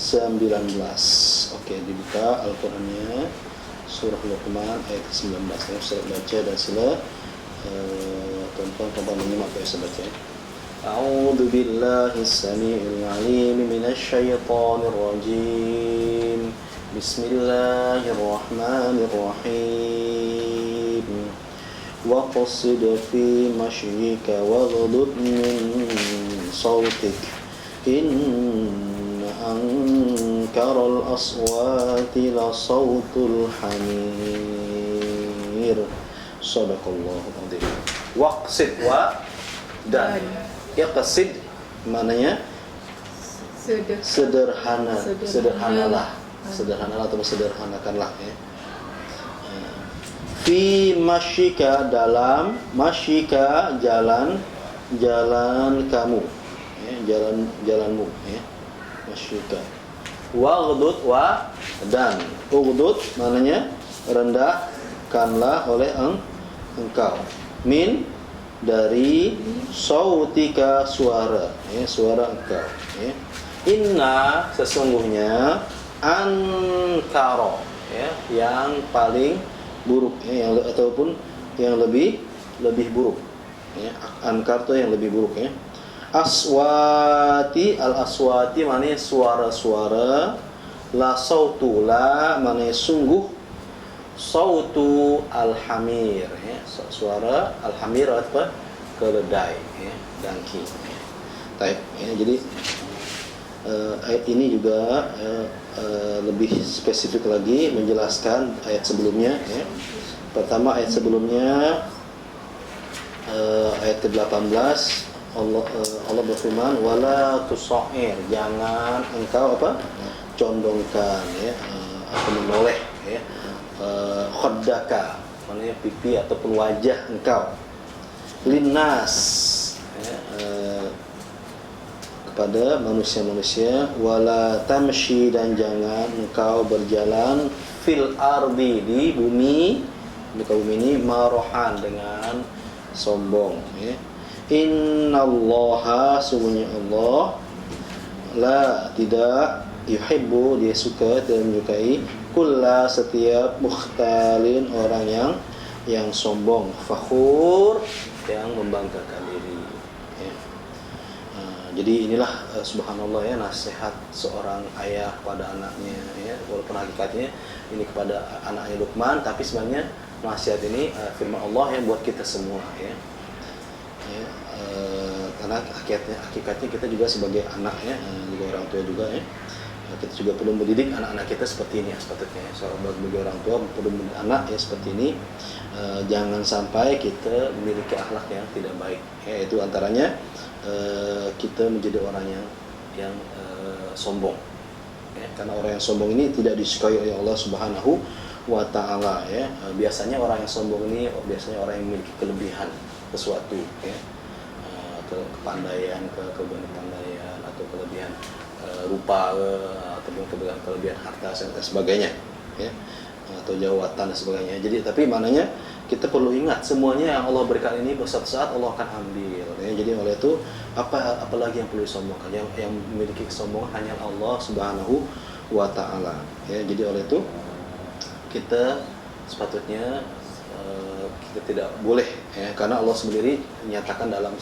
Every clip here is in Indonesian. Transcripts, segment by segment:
Oke, dibuka Al-Qur'annya, surah Luqman ayat 19. Ya, saya baca dan sila tuan-tuan menyimak ya, saya baca. A'udzu billahi samii'il 'aliim minasy syaithaanir rajiim. Bismillahirrahmanirrahim. Waqsid fi mashyika waghdud min sawtik. Inna ankaral aswati la sawtul hamir. Shadaqallahu adzim. Waqsid wa dan iqsid maknanya sederhanalah atau sederhanakanlah ya. Fi masyika dalam masyika jalan kamu ya, jalanmu ya, masyika. Waghdud wa dan ughdud maknanya rendahkanlah oleh engkau min dari sautika suara ya, suara engkau ya. Inna sesungguhnya ankara ya, yang paling buruk ya, yang ataupun yang lebih buruk ya. Ankar itu yang lebih buruk ya. Aswati al-aswati maknanya suara-suara, la sautu la maknanya sungguh, sautu al-hamir ya, suara al-hamir apa? Keledai ya, dangki ya. Baik ya, jadi ayat ini juga lebih spesifik lagi menjelaskan ayat sebelumnya ya. Pertama ayat sebelumnya ayat ke-18 Allah berfirman wala tusair, jangan engkau apa? Condongkan ya, atau menoleh ya, khaddaka maknanya pipi ataupun wajah engkau linnas ya, kepada manusia-manusia, wala tamshi dan jangan engkau berjalan fil ardi di bumi, di muka bumi ini marohan dengan sombong ya. Innallaha sungguhnya Allah la tidak yuhibbu dia suka dan menyukai kulla setiap mukhtalin orang yang sombong, fakhur yang membanggakan diri ya. Jadi inilah subhanallah ya, nasihat seorang ayah pada anaknya ya, walaupun hakikatnya ini kepada anaknya Luqman, tapi sebenarnya nasihat ini firman Allah yang buat kita semua ya. Karena hakikatnya kita juga sebagai anak ya, juga orang tua juga ya, kita juga perlu mendidik anak-anak kita seperti ini ya, sepatutnya ya. Seorang bagi orang tua perlu mendidik anak ya seperti ini. Jangan sampai kita memiliki akhlak yang tidak baik ya, itu antaranya kita menjadi orang yang sombong ya. Karena orang yang sombong ini tidak disukai oleh Allah Subhanahu wa ta'ala ya. Biasanya orang yang sombong ini biasanya orang yang memiliki kelebihan sesuatu ya, kepandaian, kepandaian atau kelebihan rupa ataupun kelebihan harta dan sebagainya ya, atau jawatan dan sebagainya. Jadi tapi maknanya kita perlu ingat semuanya yang Allah berikan ini suatu saat Allah akan ambil ya. Jadi oleh itu apalagi yang perlu disombongkan, yang memiliki kesombongan hanya Allah Subhanahu wa ta'ala ya. Jadi oleh itu kita sepatutnya kita tidak boleh ya, karena Allah sendiri menyatakan dalam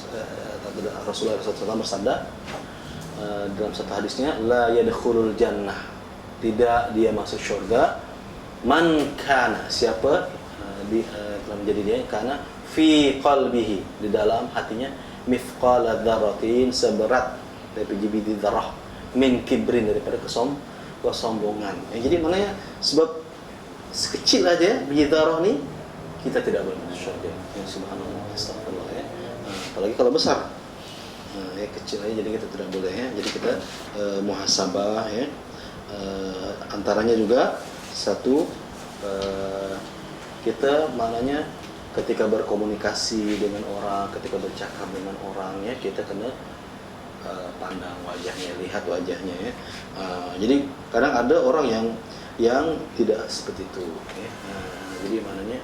Rasulullah SAW bersabda dalam satu hadisnya, la yadkhulul jannah, tidak dia masuk surga, man kana, siapa telah menjadi dia, karena fi qalbihi, di dalam hatinya, mithqala dzarratin, seberat dari biji dzarrah, min kibrin, daripada kesombongan ya. Jadi maknanya sebab sekecil aja biji dzarrah ni kita tidak boleh masuk surga ya, subhanallah, astagfirullah ya. Apalagi kalau besar ya, kecil aja jadi kita tidak boleh ya. Jadi kita muhasabah ya. Antaranya juga satu, kita maknanya ketika berkomunikasi dengan orang, ketika bercakap dengan orang ya, kita kena pandang wajahnya, lihat wajahnya ya. Jadi kadang ada orang yang tidak seperti itu ya. Jadi maknanya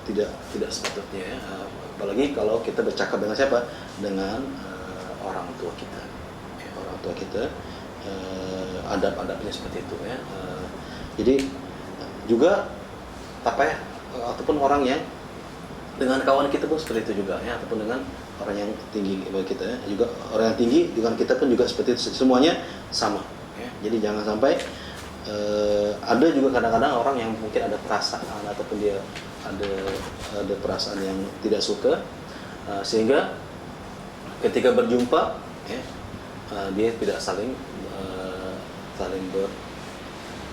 tidak sepatutnya ya. Apalagi kalau kita bercakap dengan siapa? Dengan orang tua kita tua kita, adab-adabnya seperti itu ya. Jadi juga apa ya, ataupun orang yang dengan kawan kita pun seperti itu juga ya, ataupun dengan orang yang tinggi bagi kita ya, juga orang yang tinggi dengan kita pun juga seperti itu, semuanya sama ya. Jadi jangan sampai ada juga kadang-kadang orang yang mungkin ada perasaan ataupun dia ada perasaan yang tidak suka, sehingga ketika berjumpa ya, dia tidak saling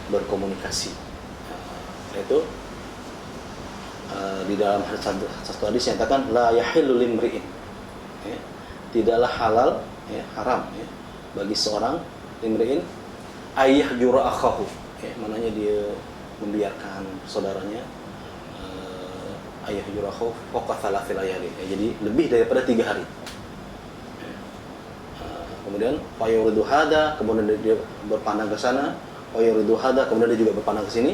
berkomunikasi. Itu di dalam satu hadis yang katakan la yahillu limri'in, ya, tidaklah halal ya, haram ya, bagi seorang limri'in ayah jura akhahu ya, mananya dia membiarkan saudaranya ayah jura akhahu fawqa thalathil layali ya, jadi lebih daripada 3 hari ya. Kemudian fayuridu hada, kemudian dia berpandang ke sana, fayuridu hada, kemudian dia juga berpandang ke sini,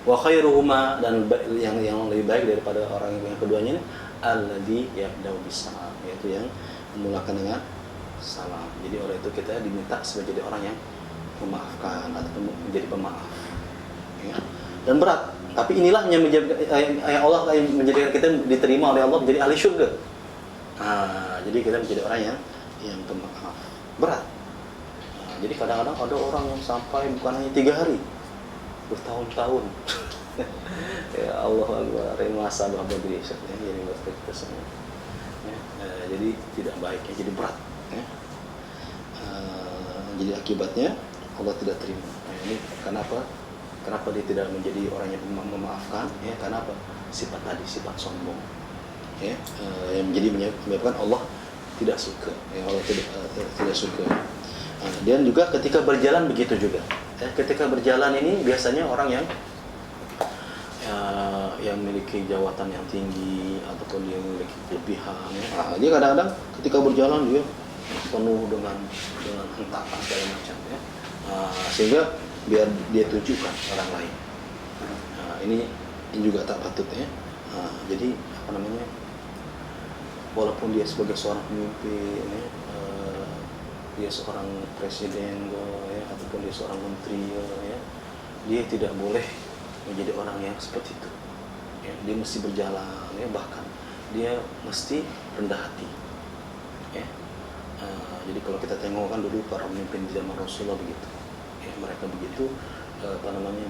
wa khairuhuma, dan yang lebih baik daripada orang yang keduanya ini alladzi yabda'u bis-salam, yaitu yang memulakan dengan salam. Jadi oleh itu kita diminta sebagai orang yang memaafkan ataupun menjadi pemaaf ya. Dan berat, tapi inilah yang Allah menjadikan kita diterima oleh Allah menjadi ahli syurga. Jadi kita menjadi orang yang pemaaf. Berat. Jadi kadang-kadang ada orang yang sampai bukan hanya 3 hari, bertahun-tahun. Ya Allah Akbar, masa bahwa diri ya, jadi buat kita semua. Ya, jadi tidak baik ya, jadi berat. Ya. Jadi akibatnya Allah tidak terima. Nah, ini kenapa? Kenapa dia tidak menjadi orang yang memaafkan? Ya, karena apa? Sifat tadi, sifat sombong. Ya, yang menjadi menyebabkan Allah tidak suka. Ya, Allah tidak suka. Dan juga ketika berjalan begitu juga. Ya, ketika berjalan ini biasanya orang yang memiliki jawatan yang tinggi ataupun dia memiliki kelebihan ya. Dia kadang-kadang ketika berjalan dia penuh dengan hentakan segala macam ya. Sehingga biar dia tunjukkan orang lain. Ini juga tak patut ya. Jadi apa namanya? Walaupun dia sebagai seorang pemimpin ya, dia seorang presiden ya, ataupun dia seorang menteri ya, dia tidak boleh menjadi orang yang seperti itu ya. Dia mesti berjalan ya, bahkan dia mesti rendah hati ya. Jadi kalau kita tengok kan dulu para pemimpin di zaman Rasulullah begitu ya, mereka begitu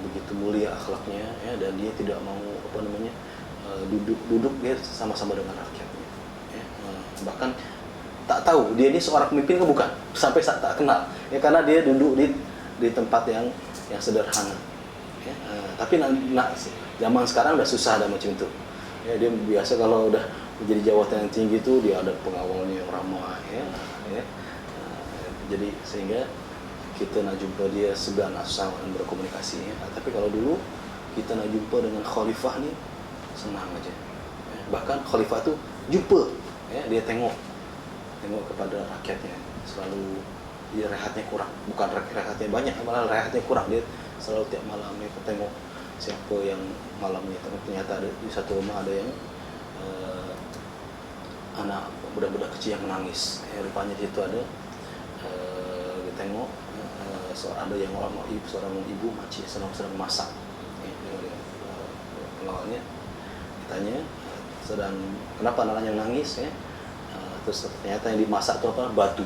begitu mulia akhlaknya ya, dan dia tidak mau duduk dia sama-sama dengan rakyatnya ya. Bahkan tak tahu dia ini seorang pemimpin kan, bukan, sampai saat tak kenal ya, karena dia duduk di tempat yang sederhana ya. Tapi zaman sekarang udah susah ada macam itu ya. Dia biasa kalau udah menjadi jawatan yang tinggi itu dia ada pengawalnya yang ramah ya. Jadi sehingga kita nak jumpa dia segan susah berkomunikasi ya. Tapi kalau dulu kita nak jumpa dengan khalifah ni senang aja ya. Bahkan khalifah tu jumpa ya, dia tengok kepada rakyatnya, selalu dia rehatnya kurang, bukan rehatnya banyak, malah rehatnya kurang. Dia selalu tiap malam dia tengok siapa yang malamnya, ternyata ada di satu rumah ada yang anak budak-budak kecil yang menangis ya, rupanya di situ ada dia tengok ada yang seorang ibu makcik sedang masak ya. Pengawalnya ditanya kenapa anaknya nangis ya. Terus ternyata yang dimasak itu apa? Batu.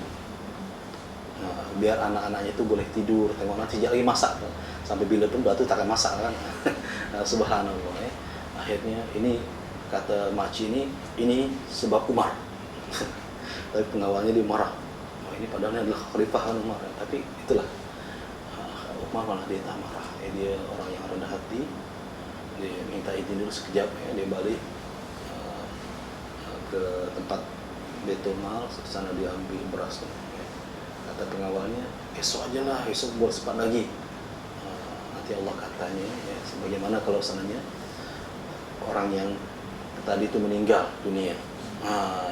Biar anak-anaknya itu boleh tidur, tengok nanti lagi masak. Sampai bila pun batu tak akan masak kan. Subhanallah ya. Akhirnya ini kata makcik ini sebab Umar. Tapi pengawalnya dia marah. Ini padahal adalah khalifah Umar. Tapi itulah Umar malah dia tak marah. Dia orang yang rendah hati. Dia minta izin dulu sekejap ya. Dia balik ke tempat Baitul Mal, ke sana dia ambil beras. Kata pengawalnya, esok aja lah, esok buat sempat lagi. Nanti Allah katanya, ya, sebagaimana kalau sananya orang yang tadi itu meninggal dunia.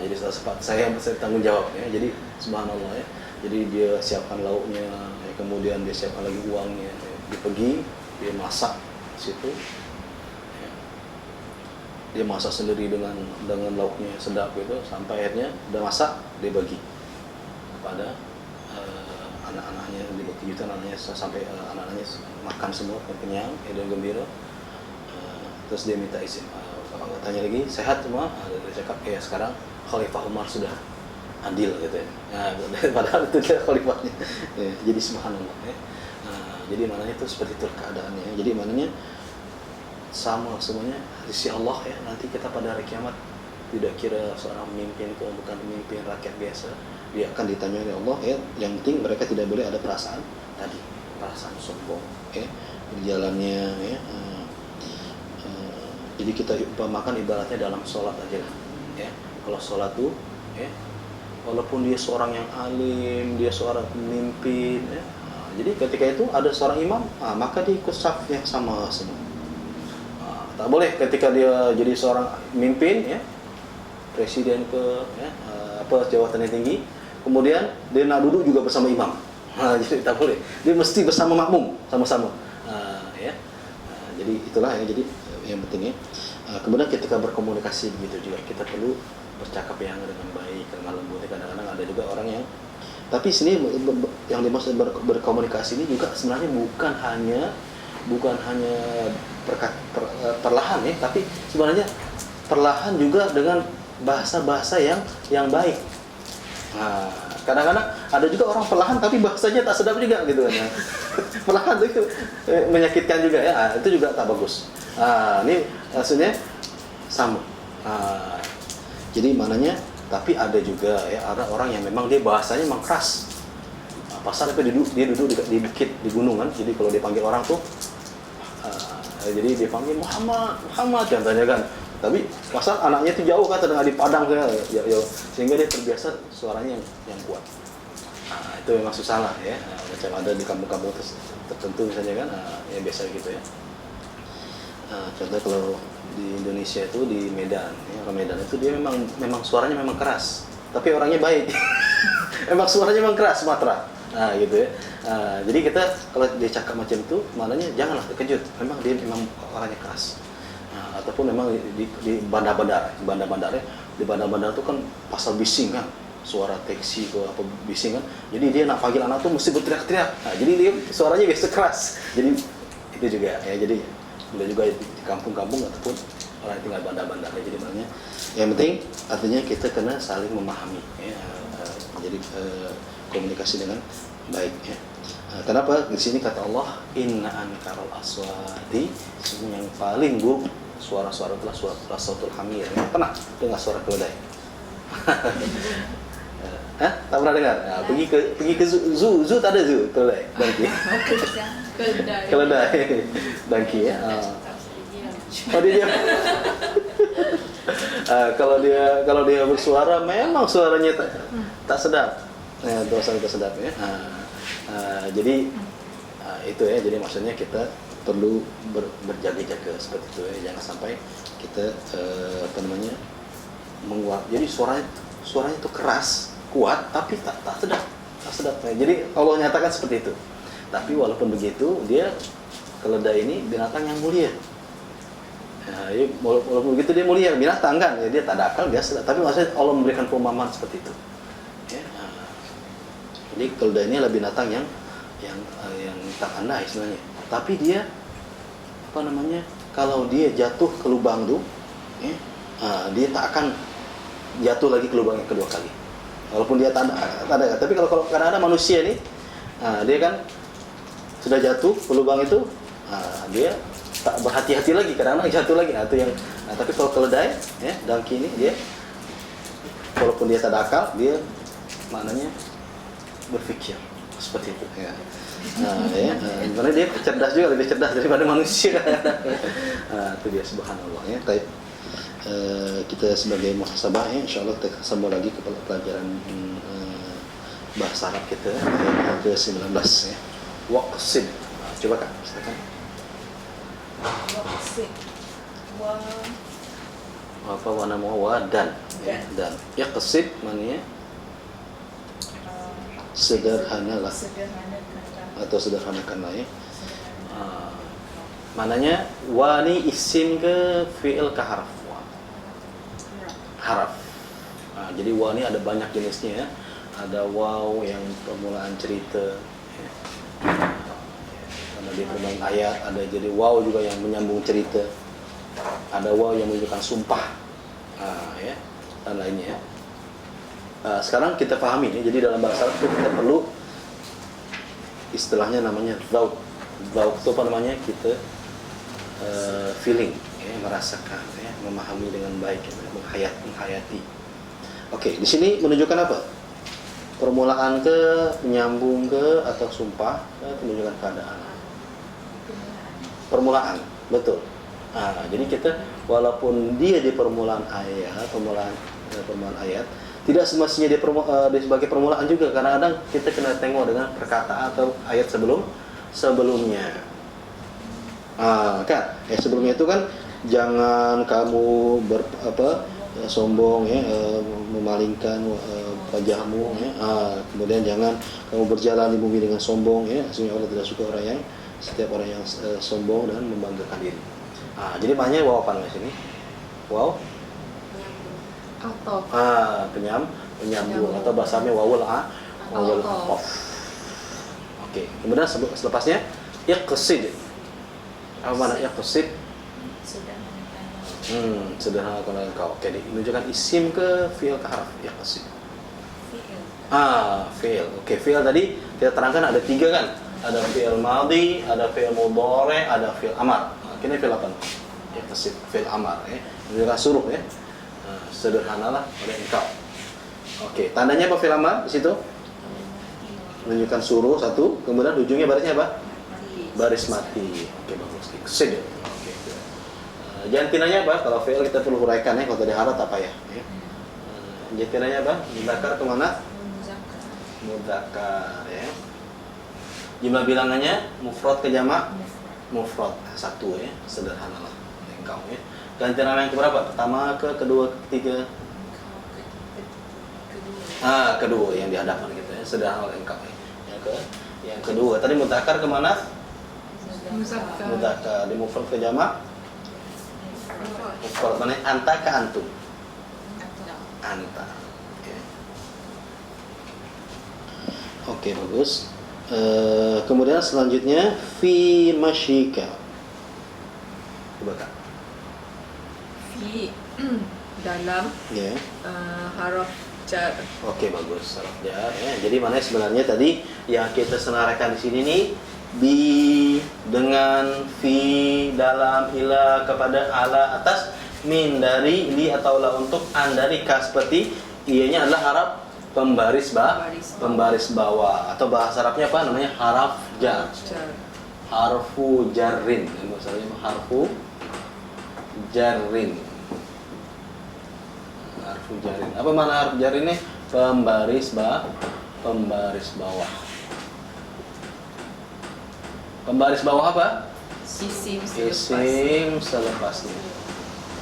Jadi sempat saya tanggung jawab ya. Jadi subhanallah ya. Jadi dia siapkan lauknya, ya, kemudian dia siapkan lagi uangnya. Ya. Dia pergi, dia masak di situ. Dia masak sendiri dengan lauknya sedap gitu, sampai akhirnya udah masak dia bagi kepada anak-anaknya lebih kejutan, anaknya sampai anak-anaknya makan semua kenyang dan gembira. Terus dia minta izin, tanya lagi sehat semua, dia cakap ya sekarang Khalifah Umar sudah adil gitu ya. Padahal itu dia khalifahnya. Ya, jadi subhanallah ya. Jadi maknanya itu seperti itu keadaannya. Jadi maknanya sama semuanya sisi Allah ya. Nanti kita pada hari kiamat tidak kira seorang pemimpin itu bukan pemimpin rakyat biasa, dia akan ditanya oleh Allah ya. Yang penting mereka tidak boleh ada perasaan tadi, perasaan sombong ya di jalannya ya. Jadi kita umpamakan ibaratnya dalam sholat aja lah ya. Kalau sholat tuh ya, walaupun dia seorang yang alim, dia seorang pemimpin ya, jadi ketika itu ada seorang imam, maka dia ikut saf yang sama semua. Tak boleh ketika dia jadi seorang pemimpin ya, presiden ke ya, jawatan yang tinggi, kemudian dia nak duduk juga bersama imam. Jadi tak boleh. Dia mesti bersama makmum sama-sama. Ya. Jadi itulah ya, jadi yang penting ya. Kemudian ketika berkomunikasi begitu juga kita perlu bercakap yang dengan baik, dengan lembut. Kadang-kadang ada juga orang yang, tapi sini yang dimaksud berkomunikasi ini juga sebenarnya bukan hanya perlahan ya, tapi sebenarnya perlahan juga dengan bahasa-bahasa yang baik. Kadang-kadang ada juga orang perlahan tapi bahasanya tak sedap juga gitu kan. Perlahan itu menyakitkan juga ya. Itu juga tak bagus. Ini maksudnya sama. Jadi mananya, tapi ada juga ya, ada orang yang memang dia bahasanya memang keras. Pasal apa dia duduk di bukit di gunung kan. Jadi kalau dia panggil orang tuh jadi dia panggil Muhammad contohnya kan. Tapi pasal anaknya itu jauh kan, sedang di padang ya, sehingga dia terbiasa suaranya yang kuat. Itu memang susah lah ya. Macam ada di kampung-kampung tertentu misalnya kan, yang biasa gitu ya. Contoh kalau di Indonesia itu di Medan, ya, orang Medan itu dia memang suaranya memang keras, tapi orangnya baik. Memang suaranya memang keras Sumatera. Gitu ya. Jadi kita kalau dia cakap macam itu, maknanya janganlah terkejut. Memang dia memang orangnya keras. Ataupun memang di bandar-bandar ya, di bandar-bandar itu kan pasal bising kan, suara taksi atau apa bising kan. Jadi dia nak panggil anak tuh mesti berteriak-teriak. Jadi dia suaranya biasa keras. Jadi itu juga ya. Jadi boleh juga di kampung-kampung ataupun orang yang tinggal bandar-bandar ya. Jadi maknanya yang penting artinya kita kena saling memahami ya. Jadi komunikasi dengan baik ya. Kenapa di sini kata Allah inna ankaral aswati, yang paling buruk suara-suara itulah suara sautul hamir. Pernah dengar suara keledai? Tak pernah dengar? Pergi ke zoo tak ada zoo keledai, dangki. Keledai, dangki ya. Oh dia kalau dia bersuara memang suaranya tak sedap. Suara tak sedap ya. Jadi itu ya, jadi maksudnya kita perlu berjaga-jaga seperti itu ya, jangan sampai kita menguap. Jadi suaranya itu keras, kuat, tapi tak sedap ya. Jadi Allah nyatakan seperti itu. Tapi walaupun begitu, dia keledai ini binatang yang mulia. Walaupun begitu dia mulia, binatang kan, ya, dia tak ada akal biasa. Tapi maksudnya Allah memberikan perumpamaan seperti itu. Ya, jadi keledai ini adalah binatang yang tak pandai sebenarnya. Tapi dia kalau dia jatuh ke lubang tuh, ya, dia tak akan jatuh lagi ke lubang yang kedua kali. Walaupun dia tak ada. Tapi kalau kadang-kadang manusia nih, dia kan sudah jatuh ke lubang itu, dia tak berhati-hati lagi, kadang-kadang jatuh lagi. Itu yang. Tapi kalau keledai, ya, dangki ini dia, walaupun dia tak ada akal, dia maknanya berpikir seperti itu. Ya. Karena dia cerdas juga, lebih cerdas daripada manusia. Itu dia subhanallah ya. Baik. Kita sebagai muhasabah ya, insyaallah kita sambung lagi kepada pelajaran bahasa Arab kita ayat ke-19 ya. Waqsid. Coba Kak, silakan. Waqsid. Apa warna dan ya, dan yaqsid maknanya sederhanalah atau sederhanakanlah ya. Mananya wani isim ke fi'il ke haraf. Jadi wani ada banyak jenisnya ya. ada waw yang permulaan cerita, ya. Karena di permulaan ayat ada jadi waw juga yang menyambung cerita, ada waw yang menunjukkan sumpah, ya, dan lainnya. Sekarang kita pahami ya, jadi dalam bahasa Arab itu kita perlu istilahnya namanya dzauq. Dzauq itu apa namanya? Kita feeling, ya, merasakan, ya, memahami dengan baik, ya, menghayati. Oke, di sini menunjukkan apa? Permulaan ke, menyambung ke, atau sumpah, menunjukkan keadaan. Permulaan, betul. Jadi kita walaupun dia di permulaan ayat, permulaan ayat, tidak semestinya dia sebagai permulaan juga. Kadang-kadang kita kena tengok dengan perkataan atau ayat sebelumnya. Kan? Sebelumnya itu kan jangan kamu sombong, ya, memalingkan wajahmu, ya. Kemudian jangan kamu berjalan di bumi dengan sombong, ya. Sesungguhnya Allah tidak suka setiap orang yang sombong dan membanggakan diri. Jadi maknanya waw apa namanya sini? Waw? Atau penyambung atau bahasanya wawul atof. Oke. Kemudian selepasnya iqsid. Apa makna iqsid? Sederhanakan engkau. Oke, menunjukkan isim ke fi'il ke harf iqsid. Fi'il. Oke, fi'il tadi kita terangkan ada 3 kan? Ada fi'il madhi, ada fi'il mudhari', ada fi'il amar. Ini fi'il apa? Iqsid, fi'il amar, ya. Menunjukkan suruh, ya. Sederhanalah oleh engkau. Oke, tandanya apa fi'il amar di situ? Menunjukkan suruh satu, kemudian ujungnya barisnya apa? Baris mati. Oke, bagus. Iqsid. Oke. Jantinanya apa? Kalau fi'il kita perlu uraikan, ya. Kalau tadi harat apa ya? Jantinanya apa? Mudzakkar ke mana? Mudzakkar, ya. Jumlah bilangannya mufrad ke jamak? Mufrad. Satu, ya. Sederhanalah engkau, ya. Ganti nama yang keberapa? Pertama ke, kedua, ketiga? Kedua yang di hadapan kita, ya. Sederhana engkau, ya. Yang kedua. Tadi mudzakkar ke mana? Mudzakkar. Di mufrad ke jamak? Mufrad. Mana? Anta ke antum? Anta. Oke, bagus. Kemudian selanjutnya fi masyika. Coba Kak. fi dalam, Ya. haraf jar. Oke, bagus. Haraf jar, ya. Jadi mana sebenarnya tadi yang kita senaraikan di sini nih bi dengan fi, dalam, ila, kepada, ala, atas, min dari, li atau la untuk, an dari, ka seperti ianya adalah harap pembaris bawah atau bahasa Arabnya apa namanya? Haraf jar. Harfu jarrin. Maksudnya harfu jarrin. Harfu jarrin. Apa makna harf jar ini? Pembaris bawah. Pembaris bawah apa? Isim selepasnya.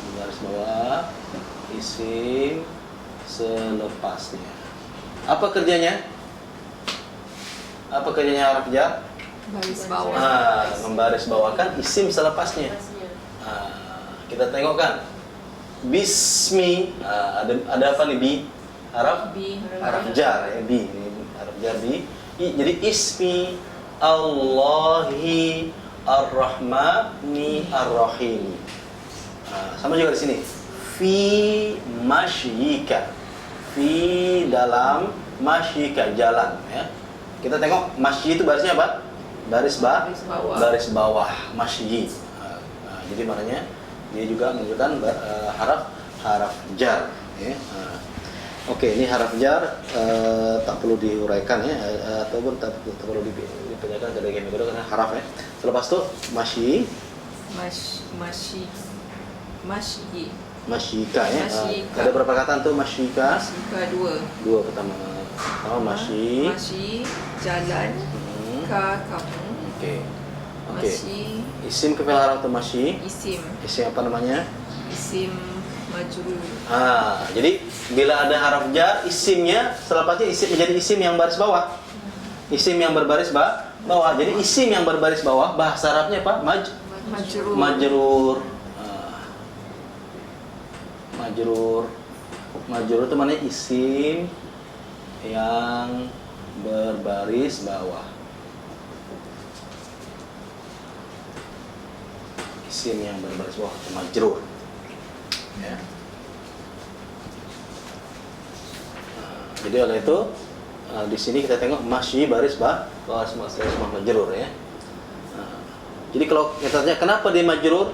Pembaris bawah isim selepasnya. Apa kerjanya? Apa kerjanya harf jar? Baris bawah. Membaris bawahkan isim selepasnya. Kita tengok kan. Bismi, ada apa nih bi? Haraf jar, ya, bi. Haraf jar bi. Jadi ismi Allahi Ar-Rahmani Ar-Rahim. Sama juga di sini. Fi masyika. Fi dalam, masyika jalan, ya. Kita tengok masyi itu barisnya apa? Baris bawah masyi. Jadi maknanya dia juga menunjukkan haraf jar, ya. Oke, ini haraf jar tak perlu diuraikan, ya, ataupun tak perlu dipertanyakan ke bagian kedua karena haraf, ya. Selepas itu masyika, ya. Ada berapa perkataan tuh masyika? Dua pertama masyi jalan, ka kamu. Oke. Masyi Isim ke fi'il haraf atau masyi? isim Apa namanya? isim majrur. Jadi bila ada haraf jar, isimnya selepasnya isim menjadi isim yang baris bawah. Isim yang berbaris bawah. Jadi isim yang berbaris bawah bahasa Arabnya apa? Majrur. Majrur itu maknanya isim yang berbaris bawah. Isim yang berbaris bawah atau majrur. Ya. Jadi oleh itu di sini kita tengok masyi baris baris majrur ya. Jadi kalau kita tanya kenapa dia majrur?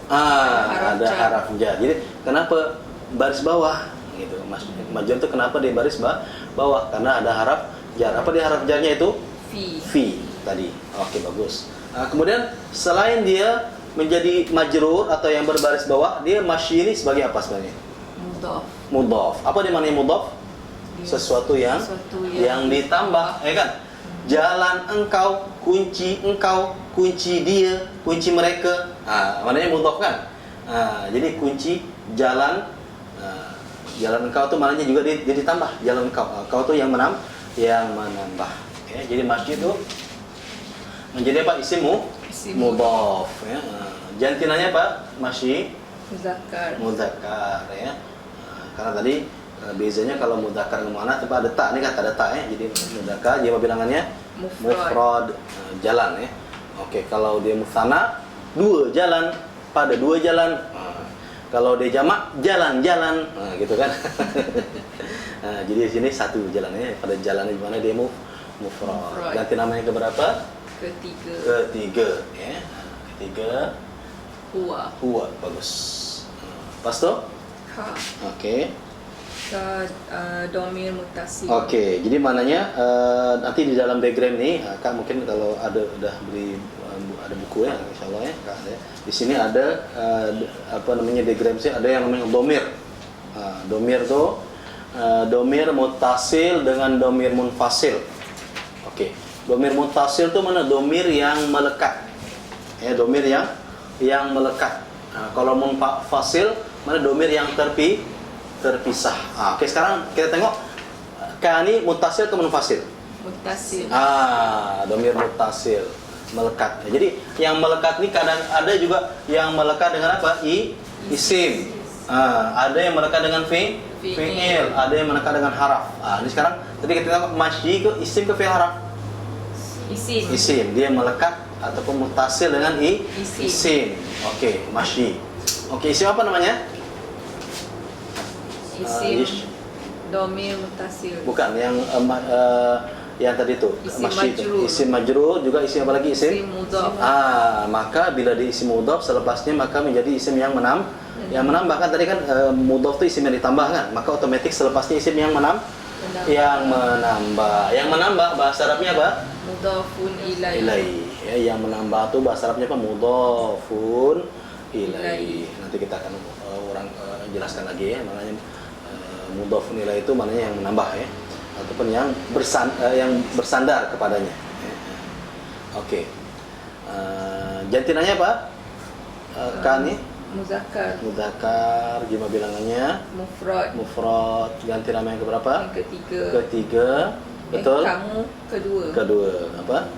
Ada haraf jar. Jadi kenapa baris bawah gitu. Majrur itu kenapa dia baris bawah? Karena ada haraf jar. Apa dia haraf jarnya itu? Fi tadi. Oke, bagus. Kemudian selain dia menjadi majrur atau yang berbaris bawah, dia masyi ini sebagai apa sebenarnya? Mudhaf. Apa dia maknanya mudhaf? Sesuatu yang ditambah, ya kan? Jalan engkau, kunci dia, kunci mereka. Maknanya mudhaf kan? Jadi kunci jalan jalan engkau tuh maknanya juga dia ditambah. Jalan engkau tuh yang menambah. Ya, jadi masyi itu menjadi apa? Isim mudhaf ya. Jantinanya apa? Masyi muzakkar ya. Karena tadi bezanya kalau muzakkar dengan muannats apa ada ta, ini kata ada ta ya. Jadi muzakkar jama bilangannya mufrad, jalan ya. Oke, kalau dia musanna dua jalan, pada dua jalan. Kalau dia jamak jalan-jalan, gitu kan. Jadi di sini satu jalannya, pada jalan di mana dia mufrad. Ganti namanya ke berapa? Ketiga ya. Ketiga huwa bagus. Pas tuh? Oke. Domir mutasil. Oke, jadi maknanya nanti di dalam diagram nih, Kak mungkin kalau udah beli ada buku ya, insyaallah ya, Kak ada. Di sini ada diagram sih, ada yang namanya domir. Domir tuh domir mutasil dengan domir munfasil. Oke. Domir mutasil tuh mana? Domir yang melekat. Ya, domir yang melekat. Kalau munfasil mana domir yang terpisah. Oke, sekarang kita tengok ini mutasil atau munfasil? Mutasil. Domir mutasil melekat. Jadi yang melekat ini kadang ada juga yang melekat dengan apa? Isim. Ada yang melekat dengan fi'il, ada yang melekat dengan haraf. Ini sekarang tadi kita tengok masyi ke isim ke fi'il haraf. Isim. Dia melekat ataupun mutasil dengan isim. Oke, masyi. Oke, isim apa namanya? Isim domir mutasil. Bukan, yang tadi itu masyi itu. Isim majrur juga isim apa lagi? Isim mudhaf. Maka bila di isim mudhaf selepasnya maka menjadi isim yang menambah kan tadi kan mudhaf itu isim yang ditambah kan, maka otomatis selepasnya isim yang menambah. Yang menambah bahasa Arabnya apa? Mudhafun ilaihi. Ya, yang menambah tuh bahasa Arabnya apa? Mudhafun ilaihi. Nanti kita akan jelaskan lagi ya, maknanya mudhafun ilaihi itu maknanya yang menambah ya, ataupun yang bersandar kepadanya. Oke. Jantinanya apa? Kani? Muzakkar. Jumlah bilangannya mufrad. Ganti nama yang keberapa? Yang ketiga. Betul? Kamu kedua. Apa?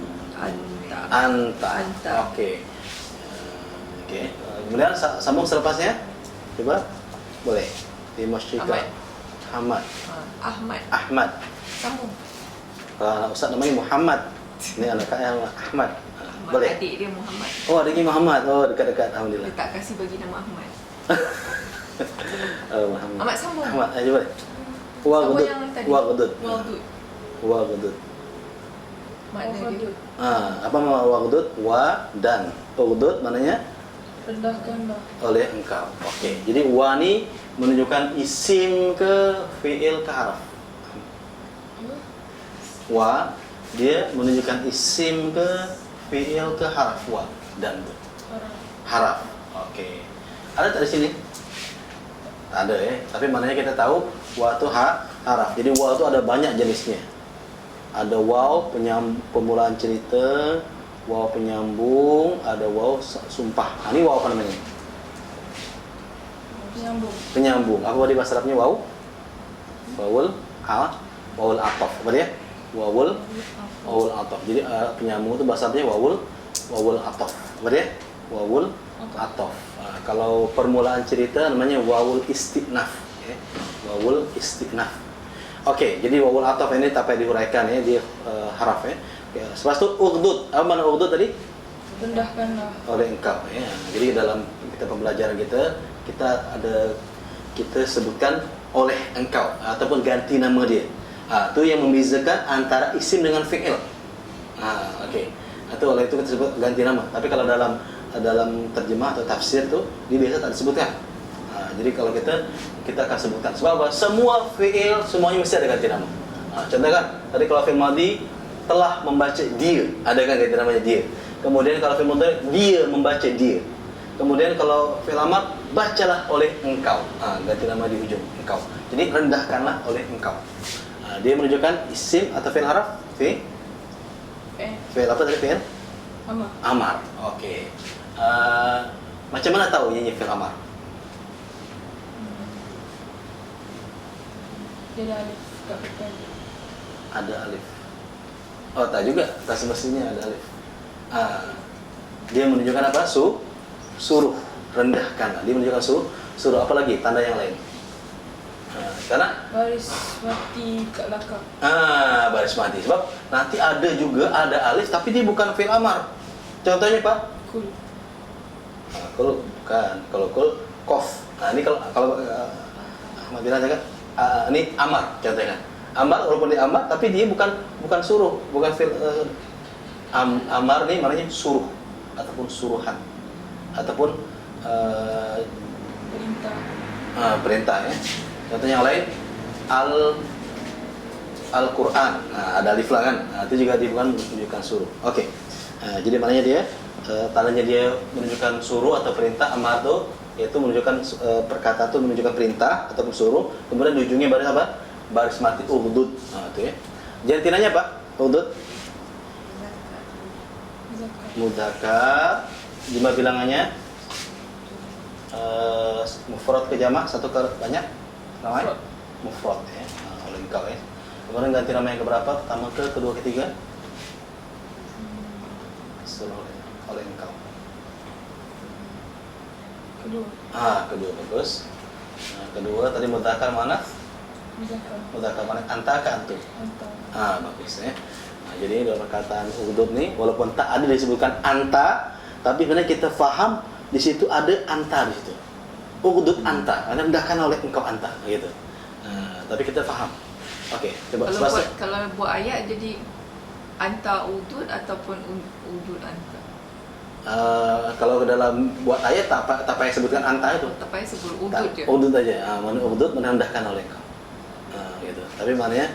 Anta. Oke. Kemudian sambung selepasnya. Coba. Boleh. Dimasyika. Ahmad. Sambung. Ustaz namanya Muhammad. Ini anak yang Ahmad. Boleh. Adik dia Muhammad. Oh, adiknya Muhammad. Oh, dekat-dekat. Alhamdulillah. Dia tak kasih bagi nama Ahmad. Muhammad. Ahmad sambung. Ahmad aja boleh. Waghdud. Makna dia. Apa makna waghdud? Wa dan. Waghdud maknanya Rendahkanlah oleh engkau. Oke. Jadi wa ni menunjukkan isim ke fi'il ke haraf. Wa dia menunjukkan isim ke fi'il ke haraf wa dan haraf. Oke. Ada tak di sini? Ada ya. Tapi maknanya kita tahu wa itu haraf. Jadi wa itu ada banyak jenisnya. Ada waw pemulaan cerita, waw penyambung, ada waw sumpah. Ini waw apa namanya? Penyambung. Apa di bahasa Arabnya waw? Wawul atof. Apa dia? Wawul atof. Jadi penyambung itu bahasa Arabnya wawul atof. Apa dia? Wawul atof. Kalau permulaan cerita namanya wawul istinaf. ya. Wawul istinaf. Oke, jadi wawul ataf ini tak payah diuraikan ya di haraf ya. Ya, lepas itu ughdud. Apa mana ughdud tadi? Rendahkanlah. Oleh engkau ya. Jadi dalam kita pembelajaran kita sebutkan oleh engkau ataupun ganti nama dia. Itu yang membezakan antara isim dengan fi'il. Oke. Atau oleh itu kita sebut ganti nama. Tapi kalau dalam terjemah atau tafsir tuh dia biasa tak disebutkan. Jadi kalau kita akan sebutkan. Sebab apa? Semua fi'il semuanya mesti ada ganti nama. Contoh kan, tadi kalau fi'il madhi telah membaca dia, ada kan ganti namanya dia. Kemudian kalau fi'il mudhari dia membaca dia. Kemudian kalau fi'il amar bacalah oleh engkau. Ganti nama di ujung engkau. Jadi rendahkanlah oleh engkau. Dia menunjukkan isim atau fi'il haraf? Fi'il apa tadi fi'il? Amar. Oke. Macam mana tahu ini fi'il amar? Dia ada alif kat depan. Ada alif. Oh, tak juga. Tak semestinya ada alif. Dia menunjukkan apa? Suruh. Rendahkan. Dia menunjukkan suruh. Apa lagi? Tanda yang lain. Karena Baris mati kat belakang. baris mati. Sebab nanti ada alif tapi dia bukan fi'il amar. Contohnya Pak? Kul. Kul bukan. Kalau kul kof. Ini kalau Ahmad bilang kan ini amar contohnya. Amar walaupun dia amar tapi dia bukan suruh, bukan fi'il amar nih maknanya suruh ataupun suruhan ataupun perintah ya. Contoh yang lain Al-Quran. Ada alif lah kan. Itu juga dia bukan menunjukkan suruh. Oke. Jadi maknanya dia tandanya dia menunjukkan suruh atau perintah. Amar itu yaitu menunjukkan perkataan itu menunjukkan perintah ataupun suruh. Kemudian di ujungnya baris apa? Baris mati ughdud. Itu ya. Jantinanya apa? Ughdud. Mudzakkar. Jumlah bilangannya mufrad ke jamak satu ke banyak? Namanya? Mufrad ya. Oleh engkau ya. Kemudian ganti nama yang keberapa? Pertama ke kedua ketiga? Oleh engkau. Kedua. Kedua bagus. Kedua tadi mudzakkar mana? Mudzakkar mana? Anta ke antum? Anta. Bagus ya. Jadi dalam perkataan ughdud nih walaupun tak ada disebutkan anta, tapi sebenarnya kita faham di situ ada anta di situ. Ughdud anta, rendahkan oleh engkau anta gitu. Tapi kita faham. Oke, coba kalau buat ayat jadi anta udud ataupun udud anta. Kalau dalam buat ayat tak payah sebutkan anta itu. Tak payah sebut udud je. Udud aja. Udud merendahkan oleh engkau. Gitu. Tapi maknanya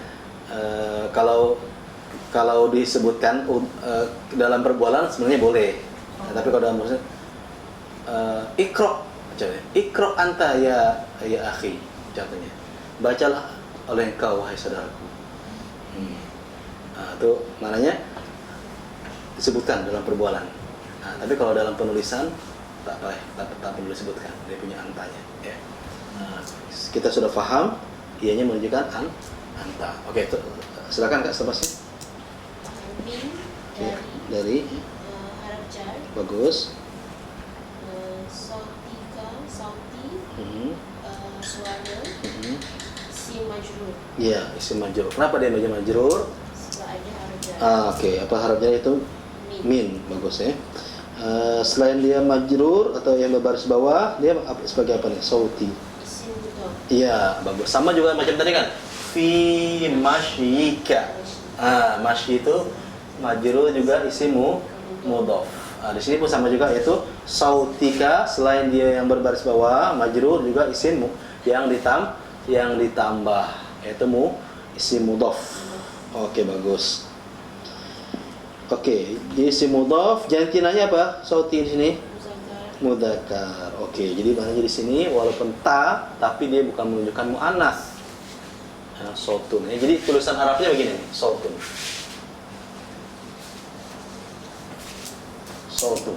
kalau disebutkan dalam perbualan sebenarnya boleh. Tapi kalau dalam maksudnya Iqra anta ya akhi contohnya. Bacalah oleh engkau wahai saudaraku. Itu maknanya disebutkan dalam perbualan. Tapi kalau dalam penulisan tak perlu disebutkan dia punya antanya ya. Kita sudah paham ianya menunjukkan anta. Oke, silakan Kak seterusnya. Min Dari harap jar. Bagus. Sauti suara. Si majrur. Iya, isim majrur. Kenapa dia majrur? Sebab ada harap jar. Oke. Apa harapnya itu? Min. Bagus ya. Selain dia majrur atau yang berbaris bawah, dia sebagai apa nih? Sauti. Isim mudhaf. Iya, bagus. Sama juga macam tadi kan? Fi mashyika. Masyi itu majrur juga isimu mudhaf. Di sini pun sama juga yaitu sautika selain dia yang berbaris bawah majrur juga isimmu yang ditambah yaitu isim mudhaf. Oke, bagus. Oke, di isim mudhaf jantinanya apa? Sauti di sini mudzakkar. Oke, jadi maknanya di sini walaupun tapi dia bukan menunjukkan muannats. Sautun. Jadi tulisan Arabnya begini nih, sautun. Sautun.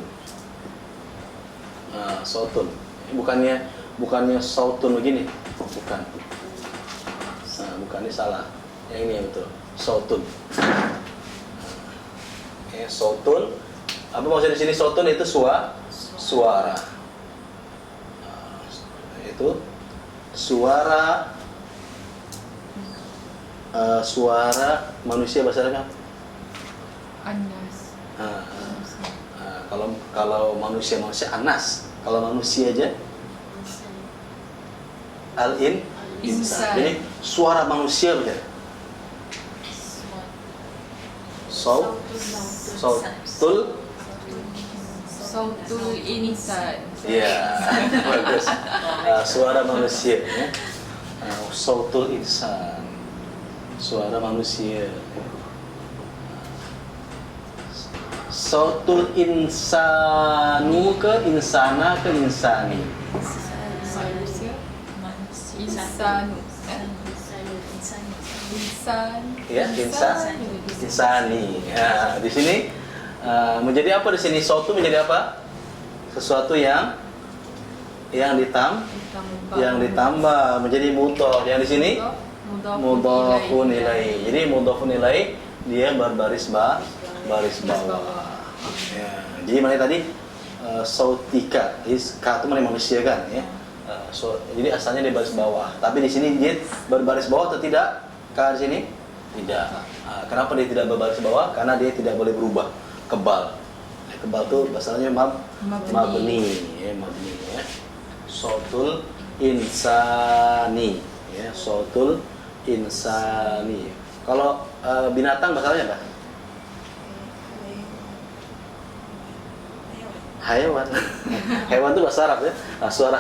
Sautun. Bukannya sautun begini. Bukan. Bukan, ini salah. Yang ini yang betul. Sautun. Sautun. Apa maksudnya di sini sautun itu suara. Itu suara suara manusia bahasa Arabnya apa? Anas. Kalau manusia anas, kalau manusia aja al-in insan. Jadi suara manusia betul. Sautul insan. ya bagus. Suara manusia ya. Sautul insan, suara manusia. Sautul insanu ke insana ke insani. Manusia. Insanu. Insan. Ya, insani. Ya, di sini menjadi apa di sini? Sautu menjadi apa? Sesuatu yang ditambah menjadi mudhof. Yang di sini mudhofun ilaih. Jadi mudhofun ilaih dia berbaris baris bawah. Ya. Jadi mana tadi sautika, ka itu mana manusia kan ya. Jadi asalnya di baris bawah. Tapi di sini dia berbaris bawah atau tidak? Ka di sini tidak. Kenapa dia tidak berbaris bawah? Karena dia tidak boleh berubah. Kebal. Kebal itu bahasanya mabni ya, mabni ya. Sautul insani ya, sautul insani. Kalau binatang bahasanya apa? Hewan. Hewan itu bahasa Arab ya. Nah, suara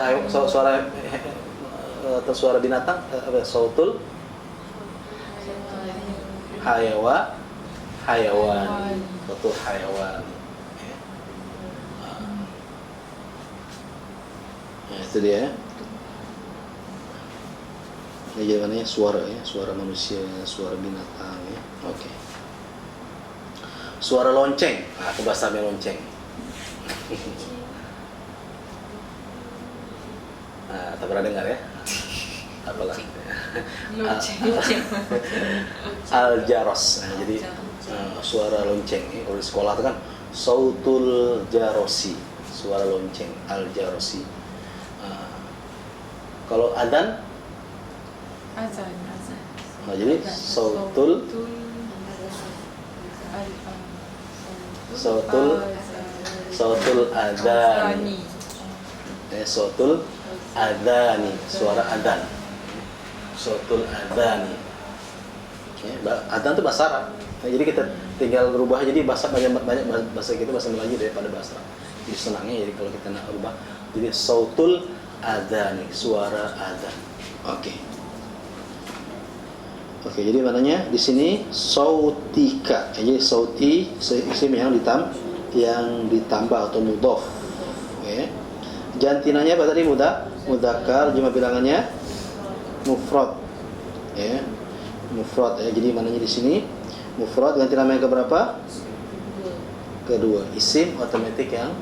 atau suara binatang apa? Sautul hayawan. Sautul hayawan. Ya, itu dia. Ini jawabannya suara ya, suara manusia, suara binatang ya. Oke. Suara lonceng. Nah, bahasanya lonceng. Tak pernah dengar ya? Apalah. Al-jaros. Nah, jadi suara lonceng. Kalau di sekolah itu kan sautul jarosi, suara lonceng, al-jarosi. Kalau adzan? Azan. Nah, jadi sautul adzan. Sautul adzani, suara adzan. Sautul adzani. Adzan itu bahasa Arab. Nah, jadi kita tinggal rubah jadi bahasa banyak bahasa kita bahasa Melayu daripada bahasa Arab. Jadi senangnya jadi kalau kita nak rubah jadi sautul adzani, suara adzan. Oke, jadi maknanya di sini sautika. Jadi sauti isim yang ditambah atau mudhof. Oke. Jantinanya apa tadi? Mudzakkar, jumlah bilangannya mufrad. Ya. Mufrad ya. Jadi maknanya di sini mufrad ganti nama yang keberapa? Kedua. Isim otomatik yang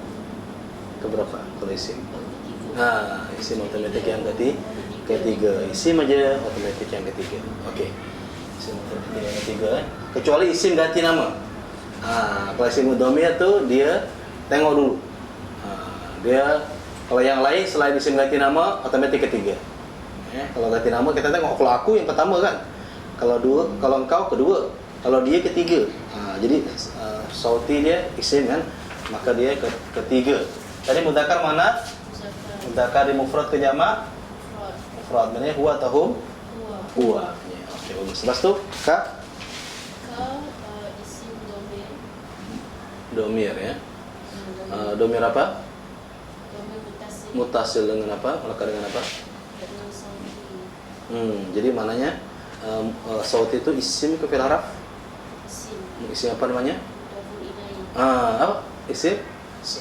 keberapa? Kalau isim. Nah, isim otomatik yang ketiga. Isim aja otomatik yang ketiga. Oke. Isim otomatik yang ketiga. Kecuali isim ganti nama. Kalau isim dhamir tuh dia tengok dulu. Dia kalau yang lain selain isim ganti nama otomatis ketiga. Kalau ganti nama kita tengok, kalau aku yang pertama kan. Kalau engkau kedua, kalau dia ketiga. Jadi sauti dia isim kan, maka dia ketiga. Tadi mudzakkar mana? Mudzakkar di mufrad ke jamak? Mufrad. Maknanya huwa atau hum? Huwa. Ya, oke, bagus. Lepas tu isim domir. Domir ya. Domir apa? Domir mutasil. Mutasil dengan apa? Melekat dengan apa? Dengan sauti. Jadi maknanya sauti itu isim ke fi'il harf? Isim apa namanya? Mudhofun ilaih. Apa? Isim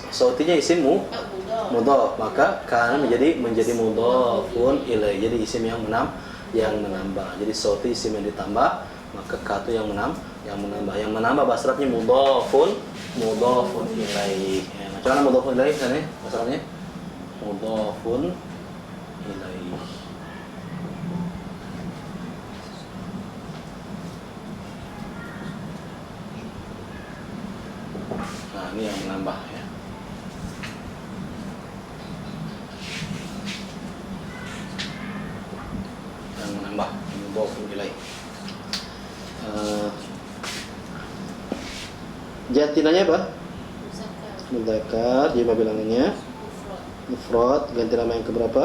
sautinya isim mudhaf, maka kan menjadi mudhofun ilaih. Jadi isim yang menambah. Jadi sauti isim yang ditambah, maka ka itu yang menambah. Yang menambah bahasa Arabnya mudhofun ilaih. Ya, macam mana mudhofun ilaih sana bahasa Arabnya? Mudhofun ilaih. Nah, ini yang menambah ya. mudhafun ilaih. Jantinanya apa? Muzakkar. Mudzakkar, jumlah bilangannya Mufrad. mufrad, ganti nama yang keberapa?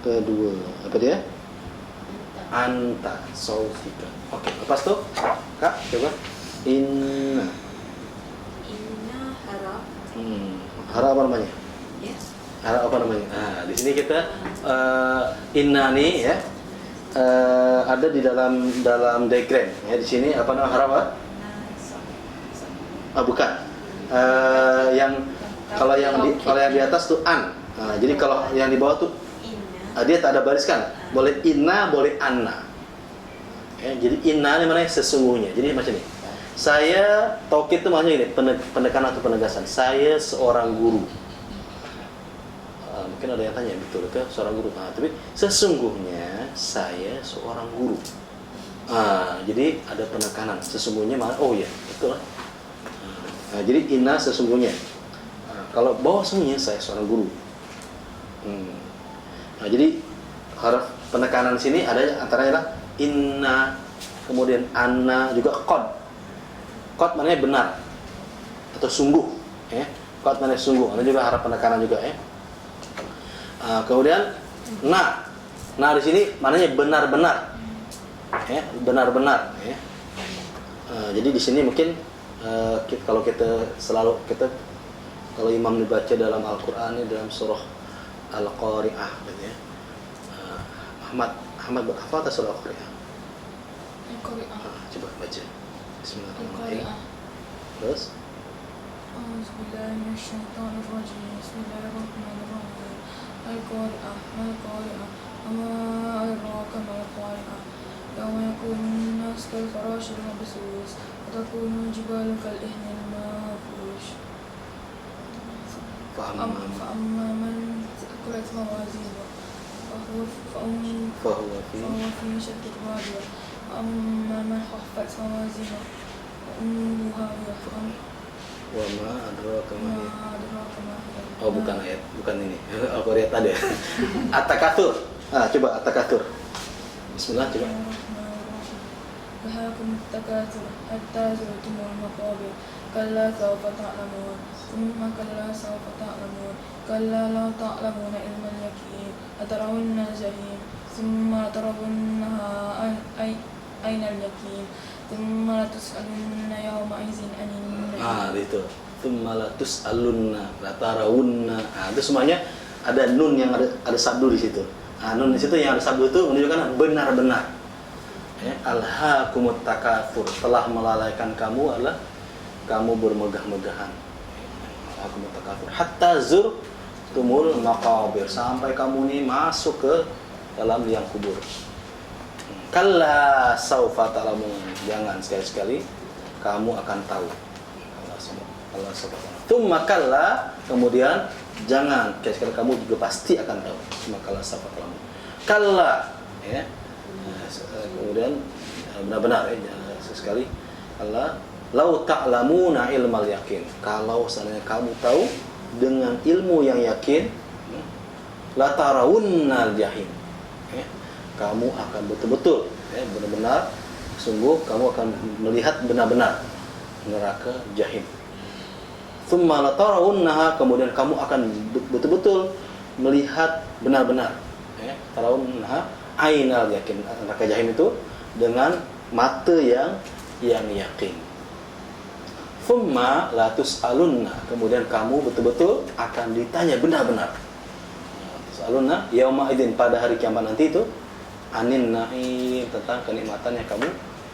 2. Kedua. Apa dia? Anta. Anta saufika. Oke, lepas tuh. Kak, coba. Inna. Inna harap. Harap apa namanya? Ya. Harap apa namanya? Nah, di sini kita inna nih ya. Ada di dalam diagram ya. Di sini apa nama harap apa? Bukan. Yang kalau yang di atas tuh an. Nah, jadi kalau yang di bawah tuh Inna. dia tak ada baris kan? Boleh inna, boleh anna. Ya, jadi inna ini mana sesungguhnya. Jadi macam ini. Saya taukid itu maknanya ini pendekanan atau penegasan. Saya seorang guru. Mungkin ada yang tanya betul ke seorang guru. Tapi sesungguhnya saya seorang guru. Jadi ada penekanan. Sesungguhnya mana? Oh ya, betul lah. Jadi inna sesungguhnya. Kalau bahwasanya saya seorang guru. Jadi huruf penekanan sini ada antaranya adalah inna, kemudian anna, juga qad. Qad maknanya benar atau sungguh, ya. Qad maknanya sungguh. Ada juga huruf penekanan juga, ya. Kemudian na. Nah di sini maknanya benar-benar, ya, benar-benar, ya. Jadi di sini mungkin kalau kalau imam dibaca dalam Al-Qur'an ini dalam surah Al-Qari'ah, gitu ya. Ahmad berhafal atas surah Al-Qari'ah. Al-Qari'ah. Coba baca. Bismillahirrahmanirrahim. Al-Qari'ah. Terus A'udzubillahi minasyaitonirrajim. Bismillahirrahmanirrahim. Al-Qari'ah. Al-Qari'ah. Wama adraka mal qari'ah. Yawma yakunun nas kal farashil mabsus wa takunu jibalu kal ihnil manfush. فأما من ثقلت موازينه فهو في في شدة راضية وأما من خفت موازينه فأمه هاوية Wama adraka ma hiya. وما أدراك ما هي Oh, bukan ayat, bukan ini. Al-Qari'ah tadi. At-Takatsur. Coba At-Takatsur. Bismillah, coba. ألهاكم التكاثر حتى زرتم المقابر كلا سوف تعلمون ثم كلا سوف تعلمون كلا لو تعلمون علم اليقين لترون الجحيم ثم لترونها أين اليقين ثم لتسألن يومئذ عن النعيم. Itu. Tsumma la tus'alunna la tarawunna. Itu semuanya ada nun yang ada sabdu di situ. Nun di situ yang ada sabdu itu menunjukkan benar-benar. Ya, alhaakumut takatsur, telah melalaikan kamu adalah kamu bermegah-megahan. Alhaakumut takatsur hatta zurtumul maqabir, sampai kamu ini masuk ke dalam liang kubur. Kalla saufa ta'lamun, jangan sekali-sekali kamu akan tahu. Allah saufa ta'lamun. Tsumma kalla, kemudian jangan sekali-sekali kamu juga pasti akan tahu. Tsumma kalla saufa ta'lamun. Kalla, ya. Kemudian benar-benar sekali Allah lau ta'lamuna ilmal yakin, kalau seandainya kamu tahu dengan ilmu yang yakin, la tarawunnal jahim, kamu akan betul-betul benar-benar sungguh kamu akan melihat benar-benar neraka jahim. Tsumma la tarawunnaha, kemudian kamu akan betul-betul melihat benar-benar, tarawunnaha ainal yakin, neraka jahim itu dengan mata yang yakin. Tsumma la tus'alunna, kemudian kamu betul-betul akan ditanya benar-benar. Tus'alunna yauma idzin, pada hari kiamat nanti itu, anin na'im, tentang kenikmatan yang kamu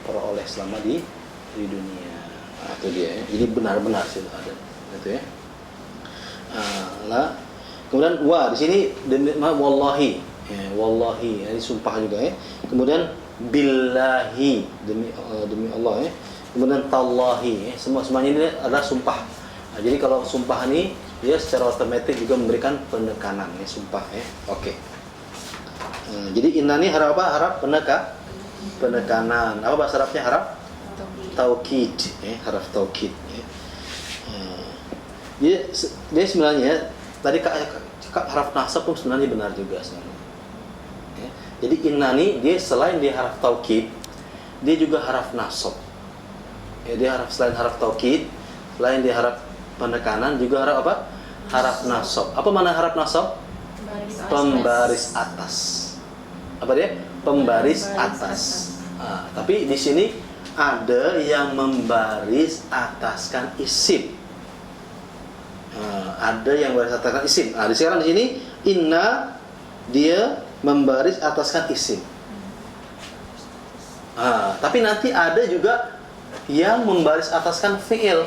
peroleh selama di dunia. Itu dia ya. Jadi benar-benar sih ada itu ya. Kemudian di sini demi wallahi. Wallahi, ini sumpah juga ya. Kemudian billahi, demi Allah ya. Kemudian tallahi, semuanya ini adalah sumpah. Jadi kalau sumpah ini dia secara otomatis juga memberikan penekanan ya, sumpah ya. Oke. Jadi inna ini harap apa? Harap penekanan. Apa bahasa Arabnya harap? Taukid ya, harap taukid ya. Dia sebenarnya tadi harap nasab pun sebenarnya benar juga sebenarnya. Jadi inna nih dia selain dia haraf taukid, dia juga haraf nasab. Ya, dia selain haraf taukid, selain dia haraf penekanan, juga haraf apa? Haraf nasab. Apa mana haraf nasab? Pembaris atas. Apa dia? Pembaris atas. Nah, tapi di sini ada yang membaris ataskan isim. Ada yang membaris ataskan isim. Nah, sekarang di sini inna dia membaris ataskan isim. Tapi nanti ada juga yang membaris ataskan fi'il.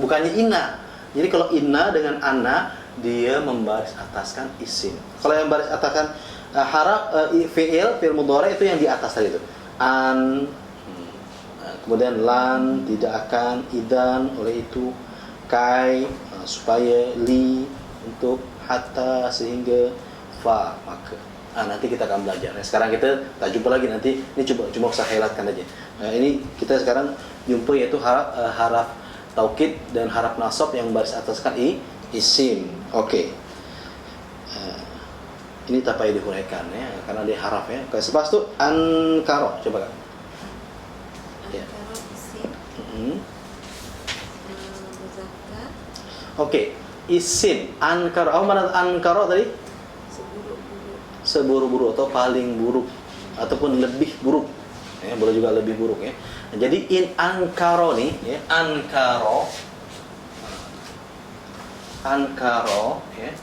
Bukannya inna. Jadi kalau inna dengan anna dia membaris ataskan isim. Kalau yang membaris ataskan harap fi'il mudhari itu yang di atas tadi itu. An, kemudian lan, tidak akan, idan, oleh itu, kai, supaya, li, untuk, hatta, sehingga, fa, maka. Nanti kita akan belajar. Sekarang kita tak jumpa lagi nanti. Ini cuma saya highlightkan aja. Ini kita sekarang jumpa yaitu haraf taukid dan haraf nasab yang baris ataskan isim. Oke. Ini tak payah dihuraikan ya, karena dia haraf ya. Sepas itu ankaro, coba kan. Ya. Ankara isim. Muzakkar. Oke, isim ankaro. Apa mana ankaro tadi? Seburuk-buruk. Seburuk-buruk atau paling buruk ataupun lebih buruk. Ya, boleh juga lebih buruk ya. Nah, jadi in ankaro nih ya, ankaro ya.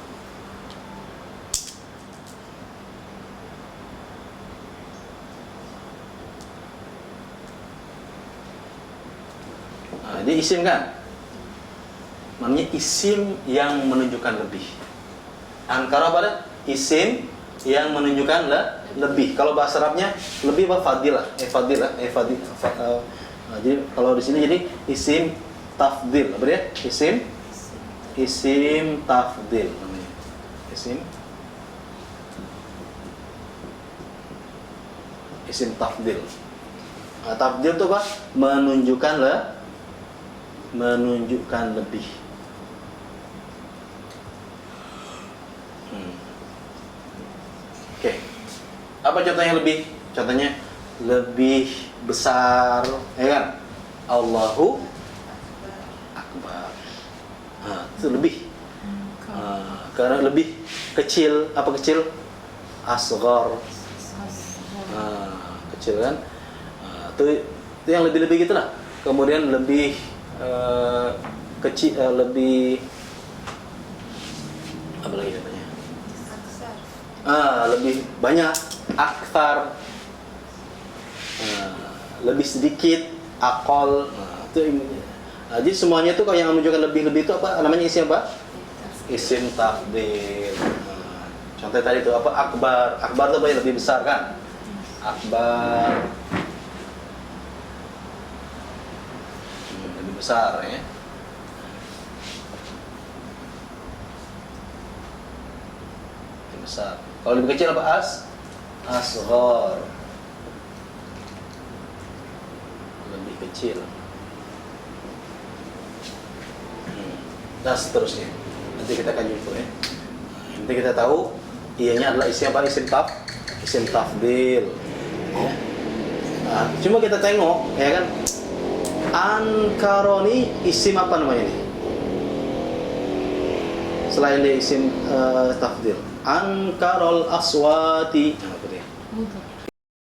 Dia isim kan? Namanya isim yang menunjukkan lebih. Ankara pada isim yang menunjukkan lebih. Kalau bahasa Arabnya lebih apa? Fadilah. Jadi kalau di sini jadi isim tafdil. Apa dia? Isim tafdil namanya. Isim tafdil. Tafdil itu apa? Menunjukkan lebih. Oke. Apa contohnya lebih? Contohnya lebih besar, ya kan? Allahu Akbar. Itu lebih. Karena lebih kecil, apa kecil? Asghar. Kecil kan? Itu yang lebih-lebih gitulah. Kemudian lebih kecil, lebih apa lagi namanya? Aksar. Lebih banyak, akthar, lebih sedikit, akol. Itu jadi semuanya itu kalau yang menunjukkan lebih-lebih itu apa namanya, isim apa? Isim tafdil. Contoh tadi itu apa? Akbar. Akbar itu apa yang lebih besar kan? Akbar. Lebih besar ya. Lebih besar. Kalau lebih kecil apa? Asghar. Lebih kecil. Dan seterusnya. Nanti kita akan jumpa ya. Nanti kita tahu ianya adalah isim apa? Isim tafdil. Ya. Cuma kita tengok ya kan. Ankaroni isim apa namanya ini? Selain dia isim tafdil. Ankarol aswati.